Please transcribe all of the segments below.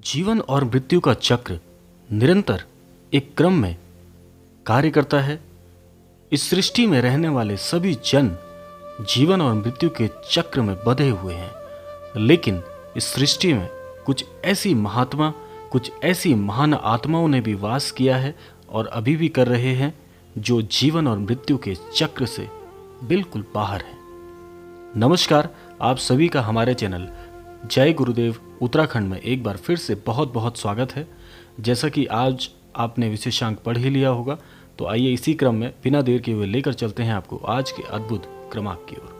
जीवन और मृत्यु का चक्र निरंतर एक क्रम में कार्य करता है। इस सृष्टि में रहने वाले सभी जन जीवन और मृत्यु के चक्र में बंधे हुए हैं, लेकिन इस सृष्टि में कुछ ऐसी महान आत्माओं ने भी वास किया है और अभी भी कर रहे हैं, जो जीवन और मृत्यु के चक्र से बिल्कुल बाहर है। नमस्कार, आप सभी का हमारे चैनल जय गुरुदेव उत्तराखंड में एक बार फिर से बहुत बहुत स्वागत है। जैसा कि आज आपने विशेषांक पढ़ ही लिया होगा, तो आइए इसी क्रम में बिना देर किए हुए लेकर चलते हैं आपको आज के अद्भुत क्रमांक की ओर।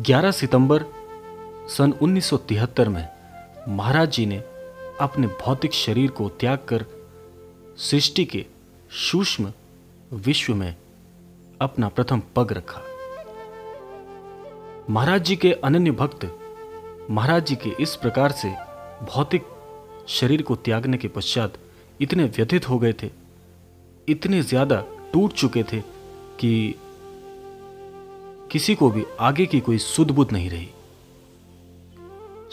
11 सितंबर सन 1973 में महाराज जी ने अपने भौतिक शरीर को त्याग कर सृष्टि के सूक्ष्म विश्व में अपना प्रथम पग रखा। महाराज जी के अनन्य भक्त महाराज जी के इस प्रकार से भौतिक शरीर को त्यागने के पश्चात इतने व्यथित हो गए थे, इतने ज्यादा टूट चुके थे कि किसी को भी आगे की कोई सुध बुध नहीं रही।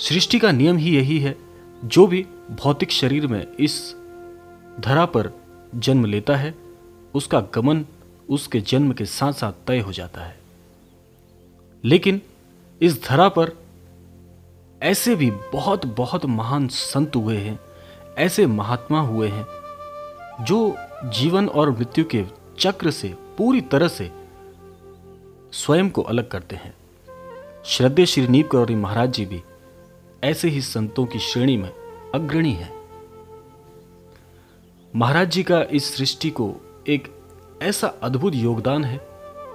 सृष्टि का नियम ही यही है, जो भी भौतिक शरीर में इस धरा पर जन्म लेता है, उसका गमन उसके जन्म के साथ साथ तय हो जाता है। लेकिन इस धरा पर ऐसे भी बहुत बहुत महान संत हुए हैं, ऐसे महात्मा हुए हैं, जो जीवन और मृत्यु के चक्र से पूरी तरह से स्वयं को अलग करते हैं। श्रद्धेय श्री नीप गौरी महाराज जी भी ऐसे ही संतों की श्रेणी में अग्रणी है। महाराज जी का इस सृष्टि को एक ऐसा अद्भुत योगदान है।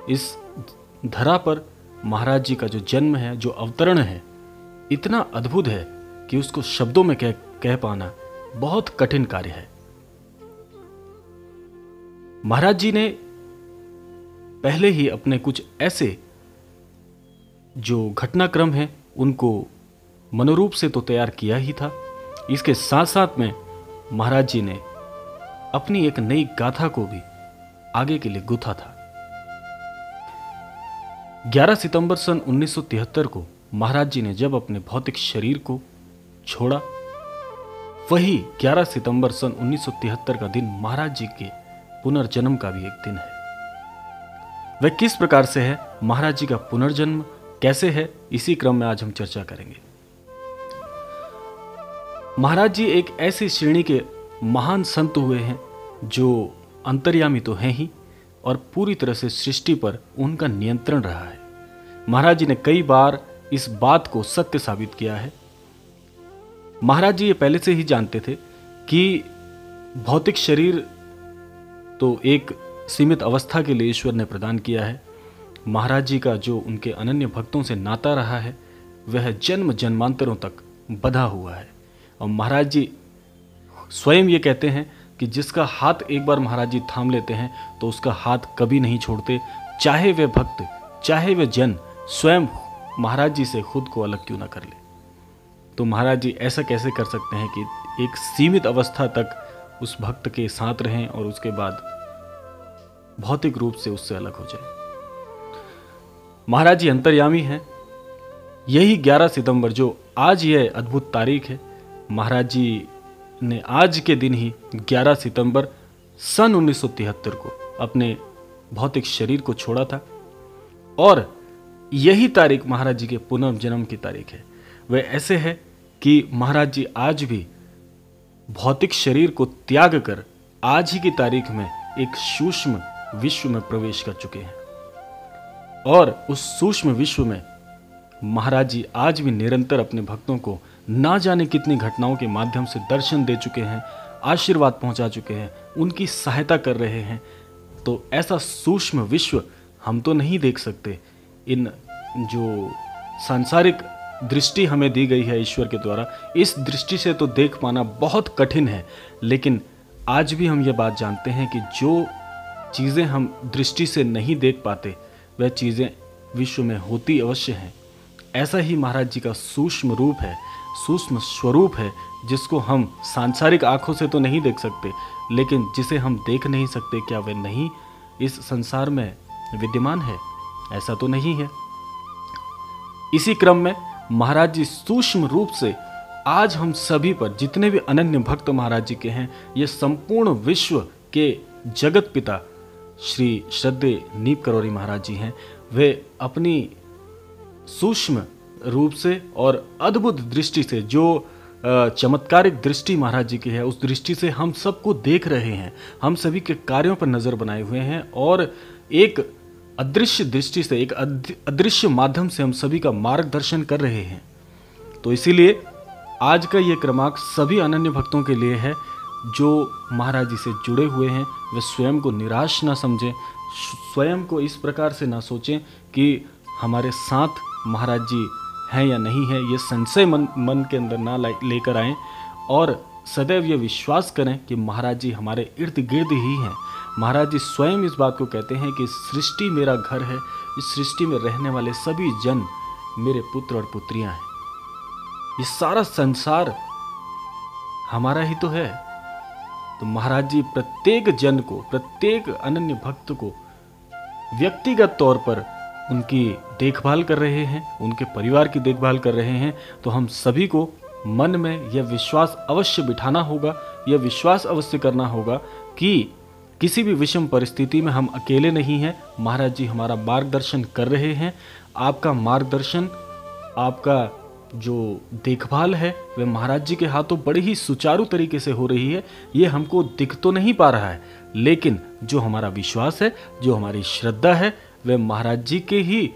इस धरा पर महाराज जी का जो जन्म है, जो अवतरण है, इतना अद्भुत है कि उसको शब्दों में कह पाना बहुत कठिन कार्य है। महाराज जी ने पहले ही अपने कुछ ऐसे जो घटनाक्रम है उनको मनोरूप से तो तैयार किया ही था। इसके साथ साथ में महाराज जी ने अपनी एक नई गाथा को भी आगे के लिए गुथा था। 11 सितंबर सन 1973 को महाराज जी ने जब अपने भौतिक शरीर को छोड़ा, वही 11 सितंबर सन 1973 का दिन महाराज जी के पुनर्जन्म का भी एक दिन है। वह किस प्रकार से है, महाराज जी का पुनर्जन्म कैसे है, इसी क्रम में आज हम चर्चा करेंगे। महाराज जी एक ऐसी श्रेणी के महान संत हुए हैं जो अंतर्यामी तो हैं ही, और पूरी तरह से सृष्टि पर उनका नियंत्रण रहा है। महाराज जी ने कई बार इस बात को सत्य साबित किया है। महाराज जी ये पहले से ही जानते थे कि भौतिक शरीर तो एक सीमित अवस्था के लिए ईश्वर ने प्रदान किया है। महाराज जी का जो उनके अनन्य भक्तों से नाता रहा है, वह जन्म जन्मांतरों तक बंधा हुआ है। और महाराज जी स्वयं ये कहते हैं कि जिसका हाथ एक बार महाराज जी थाम लेते हैं तो उसका हाथ कभी नहीं छोड़ते, चाहे वे भक्त, चाहे वे जन स्वयं महाराज जी से खुद को अलग क्यों ना कर ले। तो महाराज जी ऐसा कैसे कर सकते हैं कि एक सीमित अवस्था तक उस भक्त के साथ रहें और उसके बाद भौतिक रूप से उससे अलग हो जाए। महाराज जी अंतर्यामी हैं। यही 11 सितंबर जो आज यह अद्भुत तारीख है, महाराज जी ने आज के दिन ही 11 सितंबर सन 1973 को अपने भौतिक शरीर को छोड़ा था, और यही तारीख महाराज जी के पुनर्जन्म की तारीख है। वह ऐसे है कि महाराज जी आज भी भौतिक शरीर को त्याग कर आज ही की तारीख में एक सूक्ष्म विश्व में प्रवेश कर चुके हैं, और उस सूक्ष्म विश्व में महाराज जी आज भी निरंतर अपने भक्तों को ना जाने कितनी घटनाओं के माध्यम से दर्शन दे चुके हैं, आशीर्वाद पहुंचा चुके हैं, उनकी सहायता कर रहे हैं। तो ऐसा सूक्ष्म विश्व हम तो नहीं देख सकते। इन जो सांसारिक दृष्टि हमें दी गई है ईश्वर के द्वारा, इस दृष्टि से तो देख पाना बहुत कठिन है। लेकिन आज भी हम ये बात जानते हैं कि जो चीज़ें हम दृष्टि से नहीं देख पाते, वह चीज़ें विश्व में होती अवश्य हैं। ऐसा ही महाराज जी का सूक्ष्म रूप है, सूक्ष्म स्वरूप है, जिसको हम सांसारिक आंखों से तो नहीं देख सकते, लेकिन जिसे हम देख नहीं सकते, क्या वह नहीं इस संसार में विद्यमान है? ऐसा तो नहीं है। इसी क्रम में महाराज जी सूक्ष्म रूप से आज हम सभी पर, जितने भी अनन्य भक्त महाराज जी के हैं, ये संपूर्ण विश्व के जगत पिता श्री श्रद्धेय नीप करौरी महाराज जी हैं, वे अपनी सूक्ष्म रूप से और अद्भुत दृष्टि से, जो चमत्कारिक दृष्टि महाराज जी की है, उस दृष्टि से हम सबको देख रहे हैं, हम सभी के कार्यों पर नजर बनाए हुए हैं और एक अदृश्य दृष्टि से, एक अदृश्य माध्यम से हम सभी का मार्गदर्शन कर रहे हैं। तो इसीलिए आज का ये क्रमांक सभी अनन्य भक्तों के लिए है जो महाराज जी से जुड़े हुए हैं। वे स्वयं को निराश ना समझें, स्वयं को इस प्रकार से ना सोचें कि हमारे साथ महाराज जी हैं या नहीं है, ये संशय मन के अंदर ना लेकर आएं और सदैव ये विश्वास करें कि महाराज जी हमारे इर्द गिर्द ही हैं। महाराज जी स्वयं इस बात को कहते हैं कि सृष्टि मेरा घर है, इस सृष्टि में रहने वाले सभी जन मेरे पुत्र और पुत्रियां हैं, ये सारा संसार हमारा ही तो है। तो महाराज जी प्रत्येक जन को, प्रत्येक अनन्य भक्त को व्यक्तिगत तौर पर उनकी देखभाल कर रहे हैं, उनके परिवार की देखभाल कर रहे हैं। तो हम सभी को मन में यह विश्वास अवश्य बिठाना होगा, यह विश्वास अवश्य करना होगा कि किसी भी विषम परिस्थिति में हम अकेले नहीं हैं, महाराज जी हमारा मार्गदर्शन कर रहे हैं। आपका मार्गदर्शन, आपका जो देखभाल है वह महाराज जी के हाथों बड़े ही सुचारू तरीके से हो रही है। ये हमको दिख तो नहीं पा रहा है, लेकिन जो हमारा विश्वास है, जो हमारी श्रद्धा है, वह महाराज जी के ही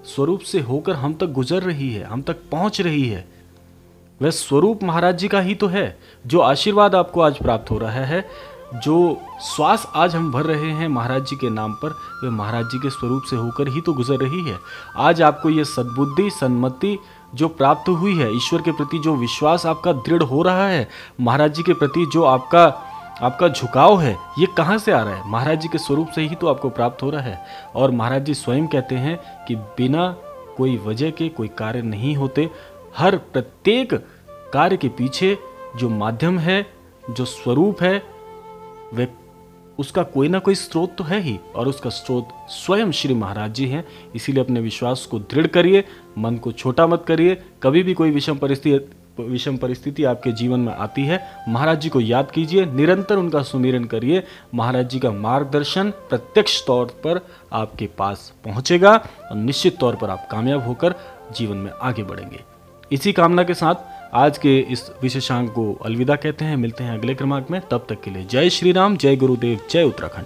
स्वरूप से होकर हम तक गुजर रही है, हम तक पहुंच रही है। वह स्वरूप महाराज जी का ही तो है। जो आशीर्वाद आपको आज प्राप्त हो रहा है, जो श्वास आज हम भर रहे हैं महाराज जी के नाम पर, वह महाराज जी के स्वरूप से होकर ही तो गुजर रही है। आज आपको यह सद्बुद्धि, सन्मति जो प्राप्त हुई है, ईश्वर के प्रति जो विश्वास आपका दृढ़ हो रहा है, महाराज जी के प्रति जो आपका झुकाव है, ये कहाँ से आ रहा है? महाराज जी के स्वरूप से ही तो आपको प्राप्त हो रहा है। और महाराज जी स्वयं कहते हैं कि बिना कोई वजह के कोई कार्य नहीं होते। हर प्रत्येक कार्य के पीछे जो माध्यम है, जो स्वरूप है, वह उसका कोई ना कोई स्रोत तो है ही, और उसका स्रोत स्वयं श्री महाराज जी हैं। इसीलिए अपने विश्वास को दृढ़ करिए, मन को छोटा मत करिए। कभी भी कोई विषम परिस्थिति आपके जीवन में आती है, महाराज जी को याद कीजिए, निरंतर उनका सुमिरन करिए। महाराज जी का मार्गदर्शन प्रत्यक्ष तौर पर आपके पास पहुंचेगा और निश्चित तौर पर आप कामयाब होकर जीवन में आगे बढ़ेंगे। इसी कामना के साथ आज के इस विशेषांक को अलविदा कहते हैं। मिलते हैं अगले क्रमांक में, तब तक के लिए जय श्री राम, जय गुरुदेव, जय उत्तराखंड।